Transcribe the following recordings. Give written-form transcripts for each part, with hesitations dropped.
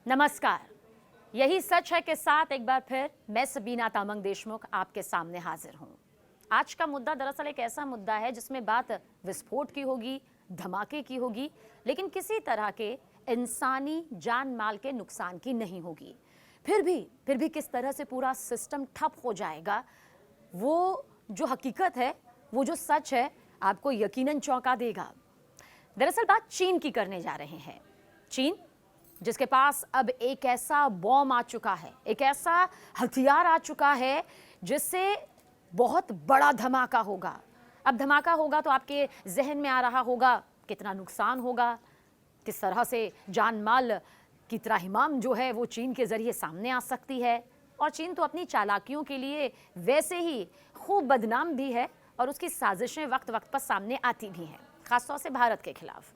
नमस्कार। यही सच है के साथ एक बार फिर मैं सबीना तामंग देशमुख आपके सामने हाजिर हूं। आज का मुद्दा दरअसल एक ऐसा मुद्दा है जिसमें बात विस्फोट की होगी, धमाके की होगी, लेकिन किसी तरह के इंसानी जान माल के नुकसान की नहीं होगी। फिर भी किस तरह से पूरा सिस्टम ठप हो जाएगा, वो जो हकीकत है, वो जो सच है, आपको यकीनन चौंका देगा। दरअसल बात चीन की करने जा रहे हैं। चीन जिसके पास अब एक ऐसा बॉम्ब आ चुका है, एक ऐसा हथियार आ चुका है जिससे बहुत बड़ा धमाका होगा। अब धमाका होगा तो आपके जहन में आ रहा होगा कितना नुकसान होगा, किस तरह से जान माल की त्राहिमाम जो है वो चीन के जरिए सामने आ सकती है। और चीन तो अपनी चालाकियों के लिए वैसे ही खूब बदनाम भी है और उसकी साजिशें वक्त वक्त पर सामने आती भी हैं, खासतौर से भारत के खिलाफ।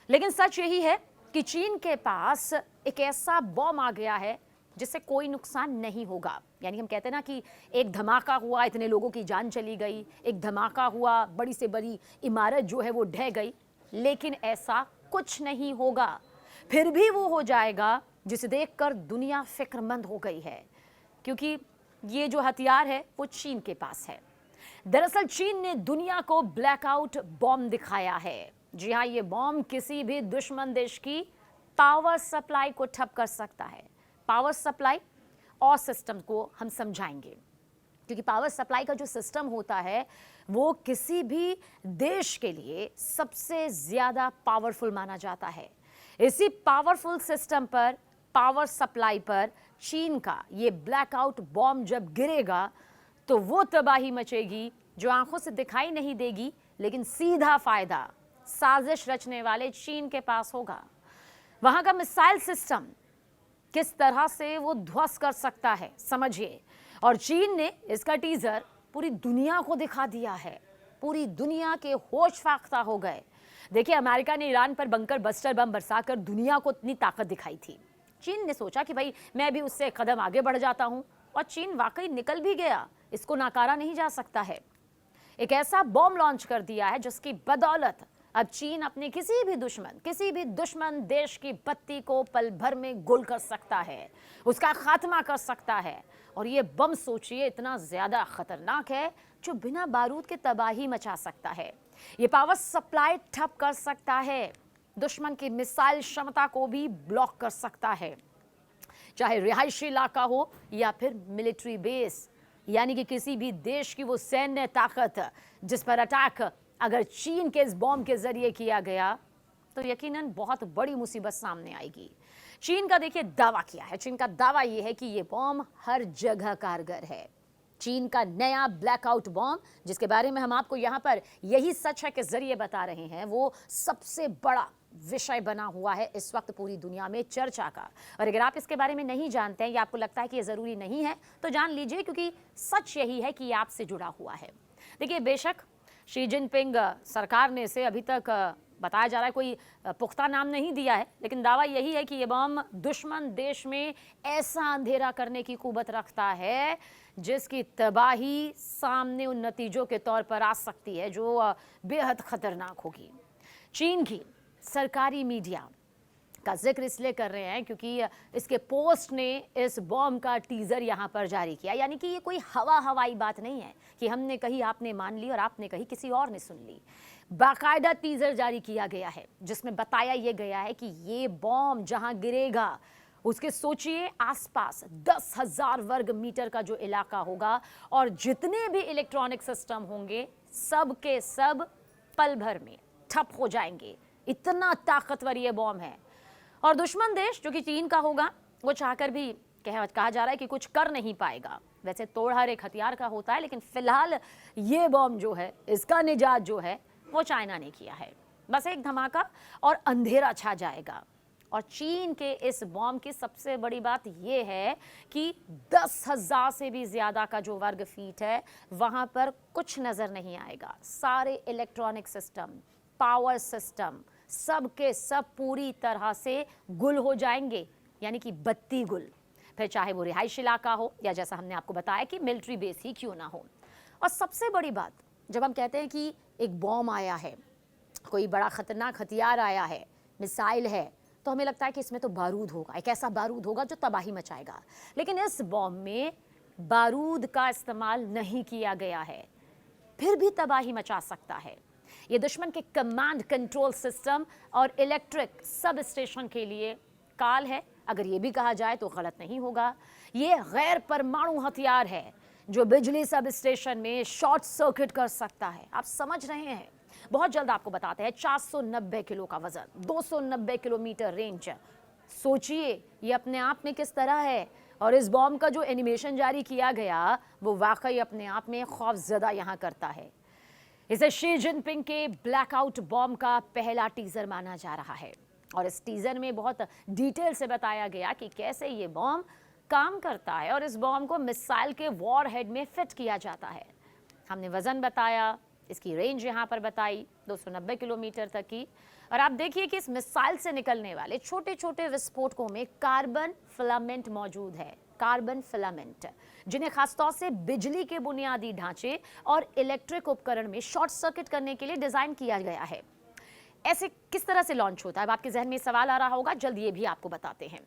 लेकिन सच यही है कि चीन के पास एक ऐसा बॉम्ब आ गया है जिससे कोई नुकसान नहीं होगा। यानी हम कहते हैं ना कि एक धमाका हुआ, इतने लोगों की जान चली गई, एक धमाका हुआ, बड़ी से बड़ी इमारत जो है वो ढह गई, लेकिन ऐसा कुछ नहीं होगा। फिर भी वो हो जाएगा जिसे देखकर दुनिया फिक्रमंद हो गई है, क्योंकि ये जो हथियार है वो चीन के पास है। दरअसल चीन ने दुनिया को ब्लैकआउट बॉम्ब दिखाया है। जी हाँ, ये बॉम्ब किसी भी दुश्मन देश की पावर सप्लाई को ठप कर सकता है। पावर सप्लाई और सिस्टम को हम समझाएंगे, क्योंकि पावर सप्लाई का जो सिस्टम होता है वो किसी भी देश के लिए सबसे ज्यादा पावरफुल माना जाता है। इसी पावरफुल सिस्टम पर, पावर सप्लाई पर चीन का ये ब्लैकआउट बॉम्ब जब गिरेगा तो वो तबाही मचेगी जो आंखों से दिखाई नहीं देगी, लेकिन सीधा फायदा साजिश रचने वाले चीन के पास होगा। वहां का मिसाइल सिस्टम किस तरह से वो ध्वस्त कर सकता है, समझिए। और चीन ने इसका टीजर पूरी दुनिया को दिखा दिया है। पूरी दुनिया के होश फाख्ता हो गए। देखिए, अमेरिका ने ईरान पर बंकर बस्टर बम बरसाकर दुनिया को इतनी ताकत दिखाई थी। चीन ने सोचा कि भाई मैं भी उससे एक कदम आगे बढ़ जाता हूं, और चीन वाकई निकल भी गया, इसको नकारा नहीं जा सकता है। एक ऐसा बॉम्ब लॉन्च कर दिया है जिसकी बदौलत अब चीन अपने किसी भी दुश्मन देश की बत्ती को पल भर में गुल कर सकता है, उसका खात्मा कर सकता है। और ये बम, सोचिए, इतना ज्यादा खतरनाक है जो बिना बारूद के तबाही मचा सकता है। ये पावर सप्लाई ठप कर सकता है, दुश्मन की मिसाइल क्षमता को भी ब्लॉक कर सकता है, चाहे रिहायशी इलाका हो या फिर मिलिट्री बेस। यानी कि किसी भी देश की वो सैन्य ताकत जिस पर अटैक अगर चीन के इस बॉम्ब के जरिए किया गया तो यकीनन बहुत बड़ी मुसीबत सामने आएगी। चीन का देखिए दावा किया है। चीन का दावा यह है कि ये बॉम्ब हर जगह कारगर है। चीन का नया ब्लैकआउट बॉम्ब, जिसके बारे में हम आपको यहाँ पर यही सच है के जरिए बता रहे हैं, वो सबसे बड़ा विषय बना हुआ है इस वक्त पूरी दुनिया में चर्चा का। और अगर आप इसके बारे में नहीं जानते हैं या आपको लगता है कि ये जरूरी नहीं है तो जान लीजिए, क्योंकि सच यही है कि ये आपसे जुड़ा हुआ है। देखिए, बेशक शी जिनपिंग सरकार ने इसे अभी तक बताया जा रहा है कोई पुख्ता नाम नहीं दिया है, लेकिन दावा यही है कि यह बम दुश्मन देश में ऐसा अंधेरा करने की कुव्वत रखता है जिसकी तबाही सामने उन नतीजों के तौर पर आ सकती है जो बेहद खतरनाक होगी। चीन की सरकारी मीडिया का जिक्र इसलिए कर रहे हैं क्योंकि इसके पोस्ट ने इस बॉम्ब का टीजर यहां पर जारी किया। यानी कि ये कोई हवाई बात नहीं है कि हमने कही, आपने मान ली, और आपने कही, किसी और ने सुन ली। बाकायदा टीजर जारी किया गया है जिसमें बताया यह गया है कि ये बॉम्ब जहां गिरेगा उसके, सोचिए, आसपास 10,000 वर्ग मीटर का जो इलाका होगा और जितने भी इलेक्ट्रॉनिक सिस्टम होंगे सब के सब पल भर में ठप हो जाएंगे। इतना ताकतवर ये बॉम्ब है। और दुश्मन देश जो कि चीन का होगा, वो चाहकर भी कहा जा रहा है कि कुछ कर नहीं पाएगा। वैसे तोड़ हर एक हथियार का होता है, लेकिन फिलहाल ये बॉम्ब जो है, इसका निजात जो है वो चाइना ने किया है। बस एक धमाका और अंधेरा छा जाएगा। और चीन के इस बॉम्ब की सबसे बड़ी बात यह है कि 10,000 से भी ज्यादा का जो वर्ग फीट है वहां पर कुछ नजर नहीं आएगा। सारे इलेक्ट्रॉनिक सिस्टम, पावर सिस्टम, सब के सब पूरी तरह से गुल हो जाएंगे, यानी कि बत्ती गुल। फिर चाहे वो रिहायशी इलाका हो या जैसा हमने आपको बताया कि मिलिट्री बेस ही क्यों ना हो। और सबसे बड़ी बात, जब हम कहते हैं कि एक बॉम्ब आया है, कोई बड़ा खतरनाक हथियार आया है, मिसाइल है, तो हमें लगता है कि इसमें तो बारूद होगा, एक ऐसा बारूद होगा जो तबाही मचाएगा। लेकिन इस बॉम्ब में बारूद का इस्तेमाल नहीं किया गया है, फिर भी तबाही मचा सकता है। ये दुश्मन के कमांड कंट्रोल सिस्टम और इलेक्ट्रिक सब स्टेशन के लिए काल है। अगर ये भी कहा जाए तो गलत नहीं होगा। ये गैर परमाणु हथियार है जो बिजली सब स्टेशन में शॉर्ट सर्किट कर सकता है। आप समझ रहे हैं? बहुत जल्द आपको बताते हैं। 490 किलो का वजन, 290 किलोमीटर रेंज। सोचिए ये अपने आप में किस तरह है। और इस बॉम्ब का जो एनिमेशन जारी किया गया वो वाकई अपने आप में खौफजदा यहाँ करता है। इसे शी जिनपिंग के ब्लैकआउट बॉम्ब का पहला टीजर माना जा रहा है और इस टीजर में बहुत डिटेल से बताया गया कि कैसे ये बॉम्ब काम करता है और इस बॉम्ब को मिसाइल के वॉर हेड में फिट किया जाता है। हमने वजन बताया, इसकी रेंज यहाँ पर बताई 290 किलोमीटर तक की। और आप देखिए कि इस मिसाइल से निकलने वाले छोटे छोटे विस्फोटकों में कार्बन फिलामेंट मौजूद है। कार्बन फिलामेंट जिन्हें खासतौर से बिजली के बुनियादी ढांचे और इलेक्ट्रिक उपकरण में शॉर्ट सर्किट करने के लिए डिजाइन किया गया है। ऐसे किस तरह से लॉन्च होता है? अब आपके जहन में सवाल आ रहा होगा, जल्द ये भी आपको बताते हैं।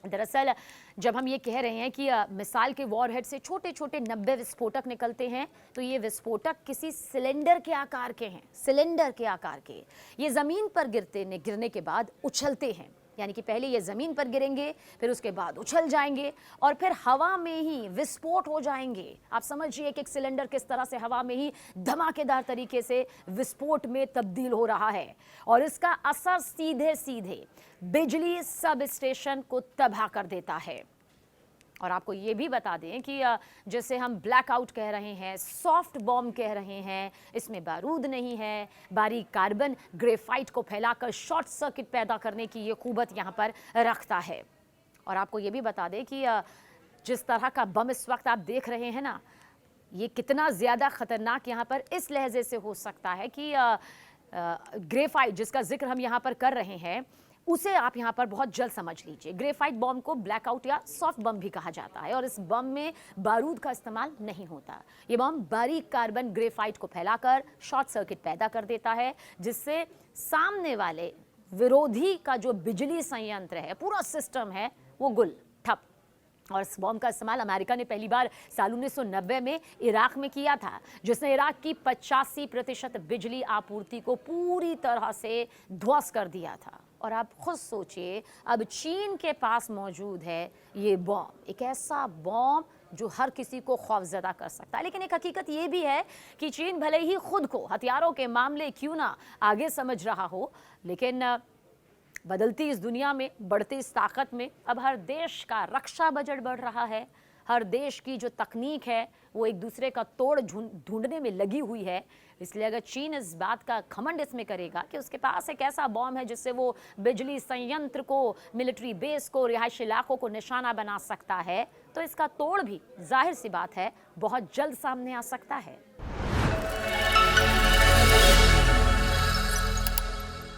दरअसल जब हम ये कह रहे हैं कि मिसाइल के वॉरहेड से छोटे छोटे 90 विस्फोटक निकलते हैं, तो ये विस्फोटक किसी सिलेंडर के आकार के हैं। सिलेंडर के आकार के ये जमीन पर गिरने के बाद उछलते हैं, यानी कि पहले ये जमीन पर गिरेंगे, फिर उसके बाद उछल जाएंगे और फिर हवा में ही विस्फोट हो जाएंगे। आप समझिए कि एक सिलेंडर किस तरह से हवा में ही धमाकेदार तरीके से विस्फोट में तब्दील हो रहा है और इसका असर सीधे सीधे बिजली सब स्टेशन को तबाह कर देता है। और आपको ये भी बता दें कि जैसे हम ब्लैकआउट कह रहे हैं, सॉफ्ट बॉम्ब कह रहे हैं, इसमें बारूद नहीं है, बारीक कार्बन ग्रेफाइट को फैलाकर शॉर्ट सर्किट पैदा करने की ये खूबत यहाँ पर रखता है। और आपको ये भी बता दें कि जिस तरह का बम इस वक्त आप देख रहे हैं ना, ये कितना ज़्यादा ख़तरनाक यहाँ पर इस लहजे से हो सकता है कि ग्रेफाइट जिसका जिक्र हम यहाँ पर कर रहे हैं उसे आप यहाँ पर बहुत जल्द समझ लीजिए। ग्रेफाइट बम को ब्लैकआउट या सॉफ्ट बम भी कहा जाता है और इस बम में बारूद का इस्तेमाल नहीं होता। ये बम बारीक कार्बन ग्रेफाइट को फैलाकर शॉर्ट सर्किट पैदा कर देता है, जिससे सामने वाले विरोधी का जो बिजली संयंत्र है, पूरा सिस्टम है, वो गुल ठप। और इस बॉम्ब का इस्तेमाल अमेरिका ने पहली बार साल 1990 में इराक में किया था, जिसने इराक की 85% बिजली आपूर्ति को पूरी तरह से ध्वस्त कर दिया था। और आप खुद सोचिए, अब चीन के पास मौजूद है ये बॉम्ब, एक ऐसा बॉम्ब जो हर किसी को खौफजदा कर सकता है। लेकिन एक हकीकत ये भी है कि चीन भले ही खुद को हथियारों के मामले क्यों ना आगे समझ रहा हो, लेकिन बदलती इस दुनिया में, बढ़ती इस ताकत में अब हर देश का रक्षा बजट बढ़ रहा है। हर देश की जो तकनीक है वो एक दूसरे का तोड़ ढूंढने में लगी हुई है। इसलिए अगर चीन इस बात का घमंड इसमें करेगा कि उसके पास एक ऐसा बॉम्ब है जिससे वो बिजली संयंत्र को, मिलिट्री बेस को, रिहायशी इलाकों को निशाना बना सकता है, तो इसका तोड़ भी जाहिर सी बात है बहुत जल्द सामने आ सकता है।